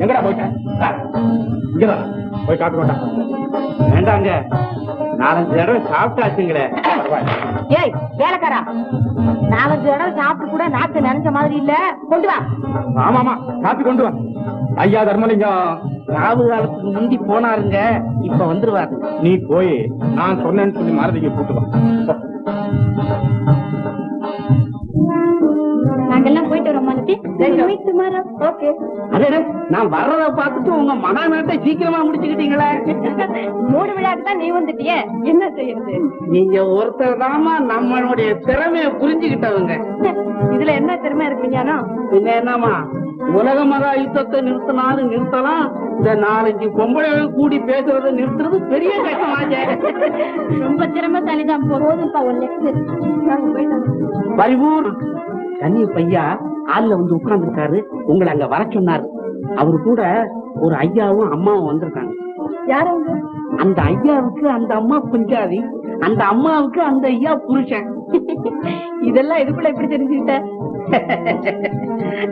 எங்கடா போயிட்டேன்? இங்கதான் போய் காட்டு மாட்டா. வேண்டாங்க, 4-5 தடவை சாப்பிட்டாச்சுங்களே. ஏய் வேலைக்காரா, 4-5 தடவை சாப்பிட்டு கூட நாக்கு நினைச்ச மாதிரி இல்ல, கொண்டு வா. ஆமாமா, காப்பி கொண்டு வா. ஐயா தர்மலிங்கம் ராவு காலத்துக்கு முந்தி போனாருங்க, இப்ப வந்துருவாரு. நீ போய் நான் சொன்னேன்னு சொல்லி மறதிக்கு கூட்டு வா. நாங்கெல்லாம் போயிட்டு வரோம். நான் வர்றத பார்த்துட்டு உங்க மகாநாட்டை சீக்கிரமா முடிச்சுக்கிட்டீங்களே. 3 விழாக்கு தான் நீ வந்துட்டியே, என்ன செய்யறது? நீங்க ஒருத்தர் தாமா நம்மளுடைய திறமைய புரிஞ்சுக்கிட்டவங்க. இதுல என்ன திறமை இருக்குኛனோ? என்னமா உலக மகா யுத்தத்தை நிறுத்தினாலும் நிறுத்தலாம், இந்த 4-5 பொம்பளைகள் கூடி பேசுறதை நிறுத்துறது பெரிய கஷ்டமாச்சே. ரொம்ப திறமைசாலிதான். போதும்பா ஒரு லெக்சர். பரிபூர் தண்ணி பையா ஆள்ல வந்து உட்கார்ந்து இருக்காரு, உங்களை அங்க வர சொன்னாரு. அவரு கூட ஒரு ஐயாவும் அம்மாவும் வந்திருக்காங்க. யாரு? அந்த ஐயாவுக்கு அந்த அம்மா பஞ்சாதி, அந்த அம்மாவுக்கு அந்த ஐயா புருஷன். இதெல்லாம் இதுக்குள்ள எப்படி தெரிஞ்சுக்கிட்ட?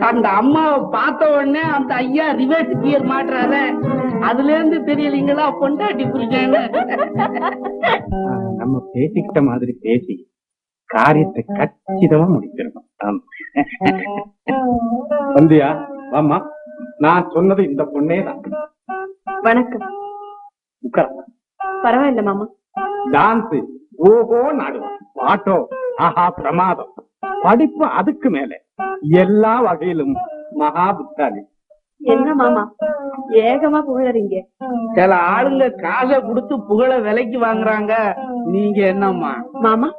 அந்த அம்மாவை பார்த்த உடனே அந்த ஐயா ரிவர்ஸ் கியர் மாட்டுறாரு, அதுல இருந்து தெரியலீங்களா பொண்டாட்டி புருஷன். நம்ம பேசிக்கிட்ட மாதிரி பேசி காரியத்தை கச்சிதமா முடிச்சிடணும். வந்தியா? வாமா, நான் சொன்னது இந்த பொண்ணே தான். வணக்கம். பரவாயில்ல மாமா. டான்ஸ் ஓஹோ நாடுவான், பாட்டோ ஆஹா பிரமாதம், படிப்பு அதுக்கு மேல, எல்லா வகையிலும் மகா புத்தாலி. என்ன மாமா ஏகமா புகழறீங்க? சில ஆளுங்க காசை கொடுத்து புகழ விலைக்கு வாங்குறாங்க, நீங்க என்னம்மா? மாமா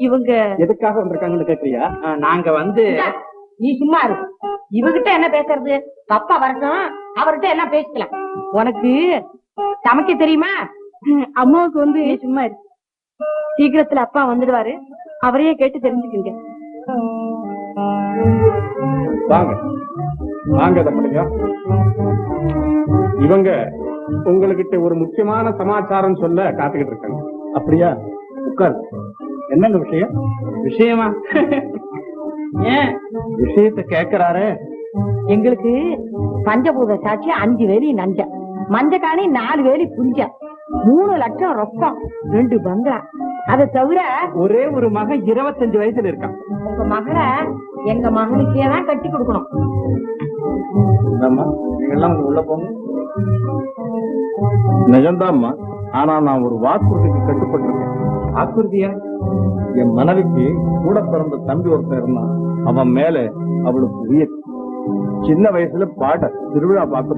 இவங்க எதுக்காக வந்திருக்காங்கன்னு கேக்குறியா? நாங்க வந்து நீ சும்மா இரு. இவகிட்ட என்ன பேசுறது? அப்பா வரட்டும், அவர்கிட்ட என்ன பேசிக்கலாம். உனக்கு சமைக்க தெரியுமா? அம்மாவுக்கு வந்து சும்மா இரு. சீக்கிரத்துல அப்பா வந்துடுவாரு, அவரையே கேட்டு தெரிஞ்சுக்கீங்க. வாங்க வாங்க தம்பிங்க. இவங்க உங்ககிட்ட ஒரு முக்கியமான சமாச்சாரம் சொல்ல காத்துக்கிட்டு இருக்காங்க. அப்படியா? உட்கார். என்னங்க விஷயம்? விஷயமா? ஏன் விஷயத்தை கேக்குறாரு? எங்களுக்கு பஞ்சபூத சாட்சி 5 வேலி நஞ்ச, மஞ்சக்காணி 4 வேலி புஞ்ச, 3 லட்சம் ரொக்கம், 2 பங்களா. அதை தவிர ஒரே ஒரு மகன் 25 வயசுல இருக்கான். உங்க மகளை எங்க மகனுக்கே தான் கட்டி கொடுக்கணும். நீங்கெல்லாம் உள்ள போங்க. நிஜம்தாம்மா, ஆனா நான் ஒரு வாக்குறுதிக்கு கட்டுப்பட்டிருக்கேன். வாக்குறுதியா? என் மனைவிக்கு கூட பிறந்த தம்பி ஒருத்தன் இருந்தான், அவன் மேல அவளுக்கு உயிர். சின்ன வயசுல பாட்ட திருவிழா பார்க்க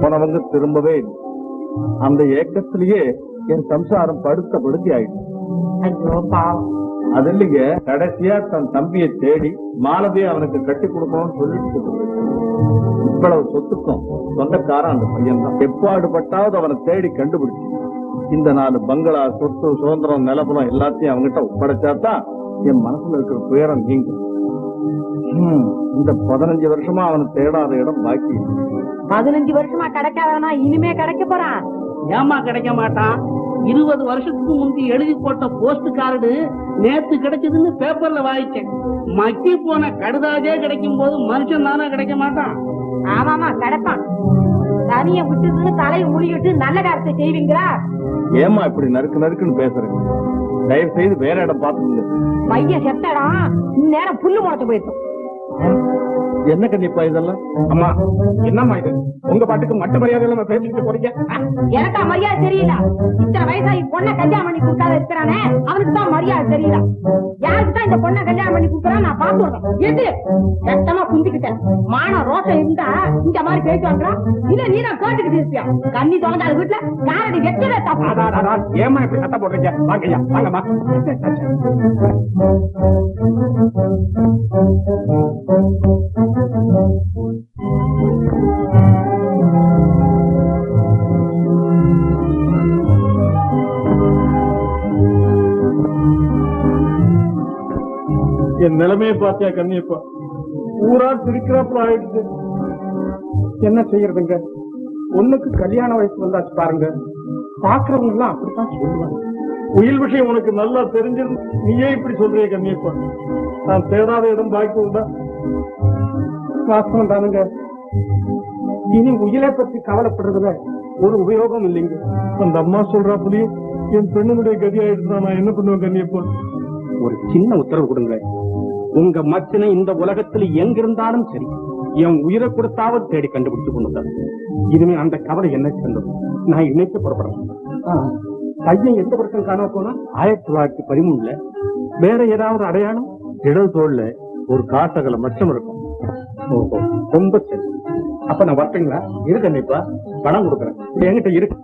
போனவங்க திரும்பவே இல்லை. அந்த ஏக்கத்திலேயே என் சம்சாரம் படுத்த படுத்தி ஆயிடுச்சு. அது இல்லைங்க, கடைசியா தன் தம்பியை தேடி மாலதியை அவனுக்கு கட்டி கொடுக்கணும்னு சொல்லிட்டு இவ்வளவு சொத்துக்கும் சொந்தக்காரன் அந்த பையன் தான். எப்பாடுபட்டாவது அவனை தேடி கண்டுபிடிச்சு இந்த 4 பங்களா, சொத்து, சுதந்திரம், நிலபலம் எல்லாத்தையும் அவங்ககிட்ட ஒப்படைச்சாதான் என் மனசுல இருக்கிற துயரம் நீங்க. இந்த 15 வருஷமா அவனை தேடாத இடம் பாக்கி. 15 வருஷமா கிடைக்காதவனா இனிமே கிடைக்க போறான். ஏமா கிடைக்க மாட்டான்? 20 வருஷத்துக்கு முந்தி எழுதி போட்ட போஸ்ட் கார்டு நேத்து கிடைச்சதுன்னு பேப்பர்ல வாய்ச்சேன். மக்கி போன கடுதாஜே கிடைக்கும் போது மனுஷன் தானே கிடைக்க மாட்டான்? ஆமாமா கிடைப்பான். தனிய விட்டு தலையை முடிவிட்டு நல்ல காரியத்தை செய்வீங்களா? ஏமா இப்படி நறுக்கு நறுக்குன்னு பேசுறேன்? தயவு செய்து வேற இடம் பாத்துங்க. பையன் செத்த இடம் இந்நேரம் புல்லு முளைச்சு போயிருக்கும். என்ன கண்டிப்பா இதெல்லாம்? அம்மா என்னம்மா இது? உங்க பாட்டுக்கு மட்ட மரியாதை எல்லாம் பேசிட்டு போறீங்க. எனக்கா மரியாதை தெரியல? இத்தனை வயசாகி பொண்ணை கல்யாணம் பண்ணி கொடுக்காத இருக்கிறானே, அவனுக்கு தான் மரியாதை தெரியல. யாருக்கு தான் இந்த பொண்ணை கல்யாணம் பண்ணி கொடுக்குறா நான் பார்த்து விடுறேன். எது சத்தமா குந்திக்கிட்டேன். மான ரோஷம் இருந்தா இந்த மாதிரி பேசுவாங்களா? இல்ல நீ தான் கேட்டுக்கிட்டு இருப்பியா? கண்ணி தொலைஞ்சாத வீட்டுல காரடி வெச்சதே தப்பா. ஏமா இப்படி சத்தம் போடுறீங்க? வாங்கய்யா வாங்கம்மா. என் நிலைமையை பார்த்தியா கண்ணியப்பா? ஊரா சிரிக்கிறாப்புல ஆயிடுச்சு. என்ன செய்யறதுங்க? ஒண்ணுக்கு கல்யாண வயசு வந்தாச்சு பாருங்க. பாக்குறவங்க எல்லாம் அப்படித்தான் சொல்லுவாங்க. உயில் விஷயம் உனக்கு நல்லா தெரிஞ்சது, நீயே இப்படி சொல்றிய கண்ணியப்பா. நான் தேடாத இடம் பாக்கி உண்டா? வாஸ்தவம் தானுங்க. இனி உயிரை பத்தி கவலைப்படுறதுல ஒரு உபயோகம் இல்லைங்க. அந்த அம்மா சொல்றாப்புலயும் என் பெண்ணுடைய கதி ஆயிடுச்சுனா நான் என்ன பண்ணுவேன் கண்ணியப்பா? ஒரு சின்ன உத்தரவு கொடுங்க. உங்க மச்சனை இந்த உலகத்துல எங்க இருந்தாலும் சரி, என் உயிரை கொடுத்தாவது தேடி கண்டுபிடிச்சு கொண்டு. இனிமே அந்த கவலை என்ன சென்றது? நான் இன்னைக்கு புறப்படுறேன். பையன் எந்த வருஷம் காண போனா? 1913. வேற ஏதாவது அடையாளம்? இடது தோல்ல ஒரு காசகல மச்சம் இருக்கும். ஓஹோ, ரொம்ப சரி. அப்ப நான் வரட்டுங்களா? இரு கண்டிப்பா, பணம் கொடுக்குறேன். என்கிட்ட இருக்கு.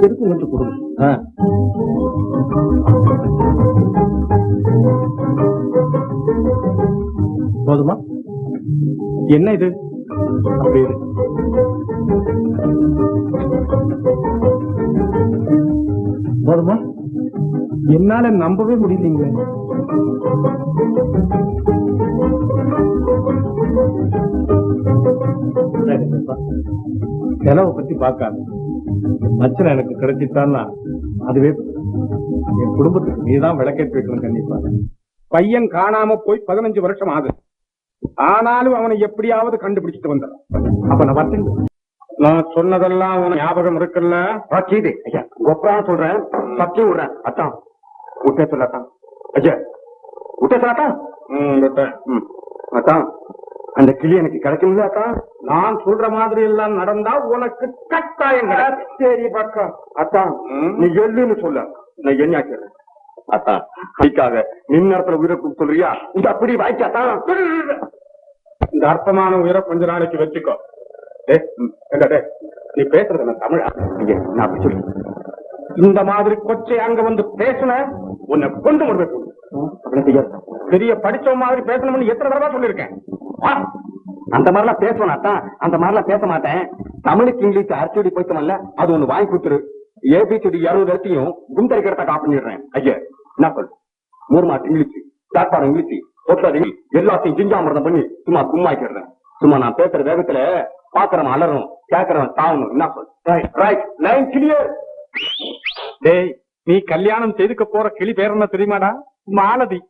எதுக்கு கொஞ்சம் கொடுங்க. போதுமா? என்ன இது? அப்படி இரு. போதுமா? என்னால நம்பவே முடியலீங்களே. செலவை பத்தி பார்க்காது. மச்சனை எனக்கு கிடைச்சிட்டான்னா அதுவே என் குடும்பத்துக்கு நீதான் விளக்கேற்றி வைக்கணும் கண்டிப்பா. பையன் காணாம போய் 15 வருஷம் ஆகுது. ஆனாலும் அவனை எப்படியாவது கண்டுபிடிச்சிட்டு வந்தான். அப்ப நான் வரட்டுங்க. நான் சொன்னதெல்லாம் உனக்கு ஞாபகம் இருக்குல்ல? கீது ஐயா ஒப்பரா சொல்றேன், சத்தியம் விடுறேன். அத்தான் விட்டே சொல்லாத்தான். ஐயா விட்டே சொல்லாத்தான். அத்தான் அந்த கிளி எனக்கு கிடைக்கும்ல அத்தான். நான் சொல்ற மாதிரி எல்லாம் நடந்தா உனக்கு கட்டாயம் கிடையாது. சரி பக்கம் அத்தான், நீ எல்லுன்னு சொல்ல, நான் என்ன ஆக்கிறேன். அத்தான் அதுக்காக நின்னத்துல உயிரை சொல்றியா? இது அப்படி வாய்க்காத்தான். இந்த அற்பமான உயிரை கொஞ்ச நாளைக்கு வச்சுக்கோ. நீ பேசுறது நான் தமிழா? நான் அப்படி சொல்றேன். இந்த மாதிரி கொச்சை அங்க வந்து பேசுன உன்னை கொண்டு முடிவு. பெரிய படிச்ச மாதிரி பேசணும்னு எத்தனை தடவை சொல்லியிருக்கேன். அந்த மாதிரிலாம் பேசுவேன். அந்த மாதிரிலாம் பேச மாட்டேன். தமிழுக்கு இங்கிலீஷ் அரைச்சொடி போய்த்தமல்ல, அது ஒண்ணு வாங்கி கொடுத்துரு. ஏபிசிடி 60 இடத்தையும் குந்தரிக்கிறத காப்பி பண்ணிடுறேன். ஐயா என்ன சொல்? 3 மாசம் இங்கிலீஷ், சாப்பாடு இங்கிலீஷ், பொருளாதார இங்கிலீஷ் எல்லாத்தையும் ஜிஞ்சாமிரதம் பண்ணி சும்மா கும்மாக்கிறேன். சும்மா நான் பேசுற வேகத்துல பாக்குறவன் அலறணும், கேட்கறவன் தாவணும். என்ன சொல்? Right line clear. டேய், நீ கல்யாணம் செய்துக்க போற கிளி பேர் என்ன தெரியுமாடா? மாலதி.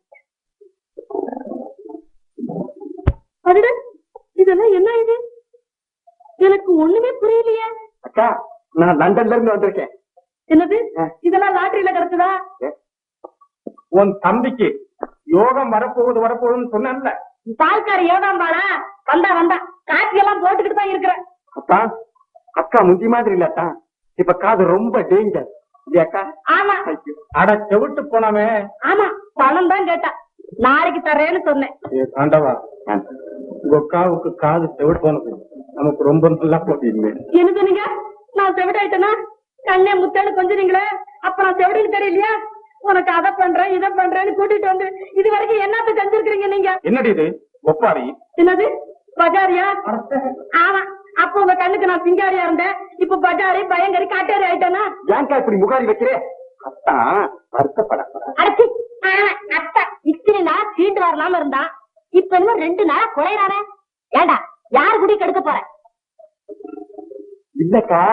இதெல்லாம் என்ன இது? எனக்கு ஒண்ணுமே புரியலையே. அக்கா, நான் லண்டன்ல இருந்து வந்திருக்கேன். என்னது? இதெல்லாம் லாட்டரியில கிடைச்சதா? உன் தம்பிக்கு யோகம் வரப்போகுதுன்னு சொன்னேன்ல. பால்காரி யோகம் பாடா? வந்தா காட்சி எல்லாம் போட்டுக்கிட்டு தான் இருக்கிறேன். அக்கா, அக்கா முந்தி மாதிரி இல்லக்கா, இப்ப காது ரொம்ப டேஞ்சர். அக்கா ஆமா. அட செவிட்டு போனாமே. ஆமா, பணம் தான் கேட்டா. நாளைக்கு தரேன்னு சொன்னேன். ஆண்டவா, அக்காவுக்கு காது செவிட்டு போனது நமக்கு ரொம்ப நல்லா போட்டீங்க. என்ன சொன்னீங்க? நான் செவிடாயிட்டேனா? கண்ணே முத்தேன்னு கொஞ்சீங்களே, அப்ப நான் செவிடுன்னு தெரியலையா? உனக்கு அதை பண்றேன் இதை பண்றேன்னு கூட்டிட்டு வந்து இது வரைக்கும் என்னத்த செஞ்சிருக்கீங்க நீங்க? என்னடி இது ஒப்பாரி? என்னது பஜாரியா? ஆமா, அப்ப உங்க கண்ணுக்கு நான் சிங்காரியா இருந்தேன், இப்ப பஜாரி பயங்கரி காட்டேரி ஆயிட்டேனா? ஏன்க்கா இப்படி முகாரி வைக்கிறே? அத்தா வருத்தப்பட அடச்சி, அத்தா இத்தனை நாள் சீட்டு வரலாம இருந்தா இப்ப இன்னும் 2 நாளா குறையறானே. ஏண்டா யாரு குடி கெடுக்க போற? இல்லக்கா,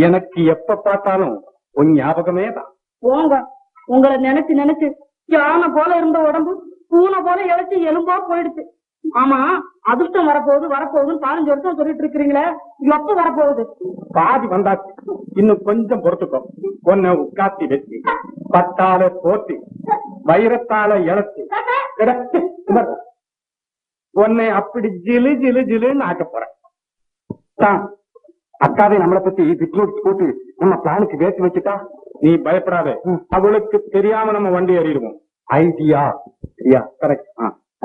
எனக்கு எப்ப பார்த்தாலும் உன் ஞாபகமே தான். போங்க, உங்களை நினைச்சு யானை போல இருந்த உடம்பு பூனை போல இழைச்சி எலும்பா போயிடுச்சு. ஆமா, அதிர்ஷ்டம் வரப்போகுதுன்னு 15 வருஷம் சொல்லிட்டு இருக்கிறீங்களே, எப்ப வரப்போகுது? பாதி வந்தாச்சு, இன்னும் கொஞ்சம் பொறுத்துக்கோ. உன்னை உட்காத்தி வச்சு பட்டால போட்டி வைரத்தால இழச்சு உன்னை அப்படி ஜிலு ஜிலு ஜிலுன்னு ஆக்க போறேன். அக்காவை நம்மளை பத்தி விட்னோட் போட்டு நம்ம பிளானுக்கு வேட்டு வச்சுட்டா? நீ பயப்படாத, அவளுக்கு தெரியாம நம்ம வண்டி ஏறிடுவோம். ஐடியா சரியா? கரெக்ட்.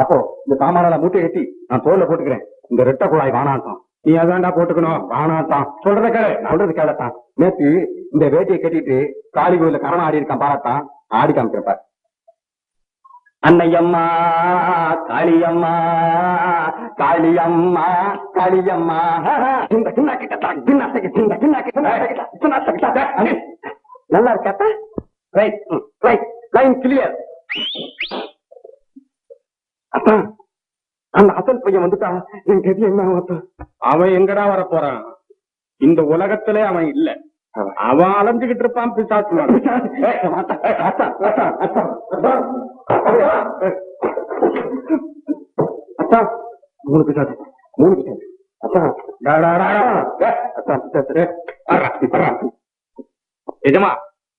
அப்போ இந்த சாமானால மூட்டை ஏற்றி நான் தோல்ல போட்டுக்கிறேன். இந்த ரெட்டை குழாய் வானாட்டம் நீ அதான்டா போட்டுக்கணும். வானாட்டம் சொல்றத கேளு, சொல்றது கேளத்தான். நேற்று இந்த வேட்டியை கட்டிட்டு காளி கோயில கரணம் ஆடி இருக்கான், பாராத்தான் ஆடி காமிக்கிறப்ப. அன்னையம்மா காளியம்மா காளியம்மா காளியம்மா நல்லா இருக்காத்தா? Right right line clear. அப்பா, அந்த அசல் பையன் வந்துட்டா என் கதி என்ன? அவன் எங்கடா வர போறான்? இந்த உலகத்திலே அவன் இல்ல. அவன் அலைஞ்சுகிட்டு இருப்பான் பிசாசு மாதிரி. அத்தா மூணு பிசாசு அத்தா எஜமா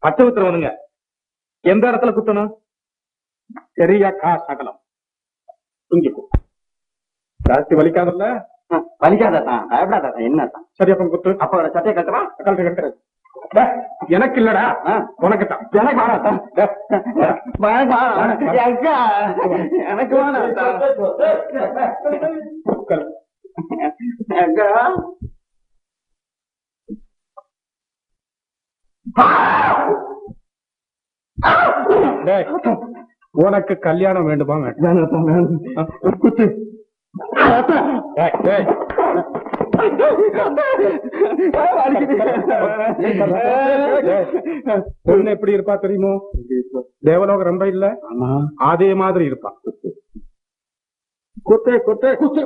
பச்சை உத்தரவு வந்துங்க. எந்த இடத்துல குத்தணும்? சரியா கா சகலம் ஜாஸ்தி வலிக்காதல்ல? வலிக்காதான் பயப்படாத என்னதான். சரி அப்ப குத்து. அப்ப சட்டையை கட்டுவா. கட்டு எனக்கு இல்லடா உனக்கு தான். எனக்கு வேணாம் எனக்கு வேணாம். உனக்கு கல்யாணம் வேண்டுமா? குத்து பொண்ணு எப்படி இருப்பா தெரியுமோ? தேவலோகம் ரொம்ப இல்ல அதே மாதிரி இருப்பான். குத்து குத்து குத்து.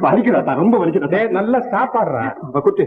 வலிக்கிறதா? ரொம்ப வலிக்கிறதா? நல்ல சாப்பாடுறா. குத்து.